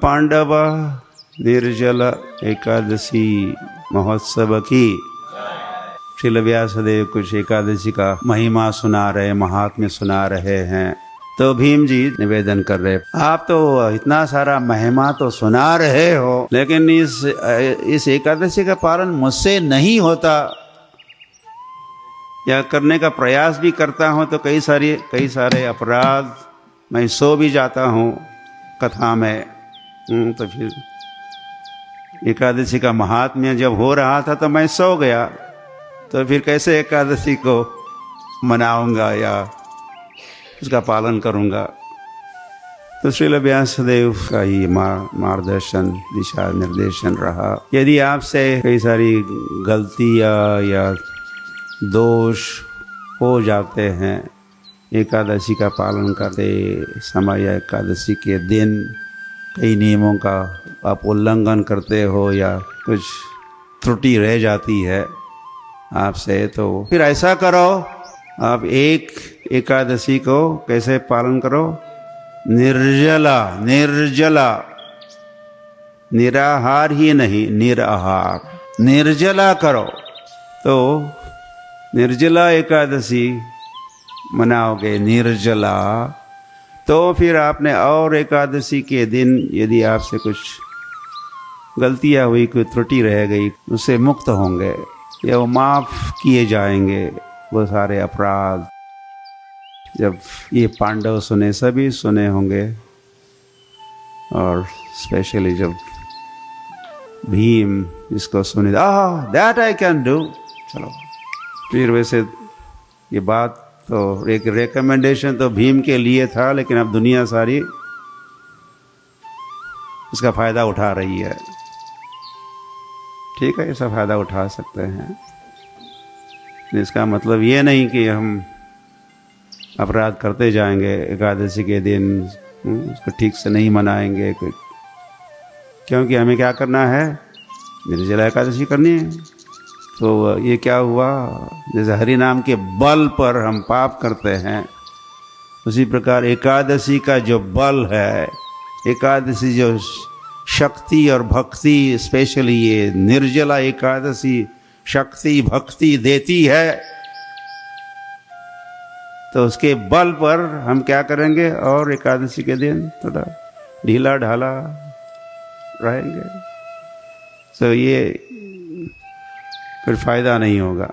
पांडव निर्जल एकादशी महोत्सव की श्रील व्यासदेव कुछ एकादशी का महिमा सुना रहे, महात्म्य सुना रहे हैं। तो भीम जी निवेदन कर रहे, आप तो इतना सारा महिमा तो सुना रहे हो, लेकिन इस एकादशी का पालन मुझसे नहीं होता, या करने का प्रयास भी करता हूं तो कई सारे अपराध, मैं सो भी जाता हूं कथा में। तो फिर एकादशी का महात्म्य जब हो रहा था तो मैं सो गया, तो फिर कैसे एकादशी को मनाऊंगा या उसका पालन करूंगा। तो श्रील व्यासदेव का ही मार्गदर्शन, दिशा निर्देशन रहा। यदि आपसे कई सारी गलतियां या दोष हो जाते हैं एकादशी का पालन करते समय या एकादशी के दिन, कई नियमों का आप उल्लंघन करते हो या कुछ त्रुटि रह जाती है आपसे, तो फिर ऐसा करो, आप एक एकादशी को कैसे पालन करो? निर्जला, निराहार ही नहीं, निराहार, निर्जला करो। तो निर्जला एकादशी मनाओगे, निर्जला, तो फिर आपने और एकादशी के दिन यदि आपसे कुछ गलतियां हुई, कोई त्रुटि रह गई, उससे मुक्त होंगे या वो माफ किए जाएंगे वो सारे अपराध। जब ये पांडव सुने, सभी सुने होंगे, और स्पेशली जब भीम इसको सुने, दैट आई कैन डू, चलो। फिर वैसे ये बात तो एक रिकमेंडेशन तो भीम के लिए था, लेकिन अब दुनिया सारी उसका फायदा उठा रही है। ठीक है, इसका फायदा उठा सकते हैं, इसका मतलब ये नहीं कि हम अपराध करते जाएंगे एकादशी के दिन, उसको ठीक से नहीं मनाएंगे, क्योंकि हमें क्या करना है? निर्जला एकादशी करनी है। तो ये क्या हुआ, जैसे हरि नाम के बल पर हम पाप करते हैं, उसी प्रकार एकादशी का जो बल है, एकादशी जो शक्ति और भक्ति, स्पेशली ये निर्जला एकादशी शक्ति भक्ति देती है, तो उसके बल पर हम क्या करेंगे और एकादशी के दिन थोड़ा ढीला ढाला रहेंगे। तो ये फिर फायदा नहीं होगा।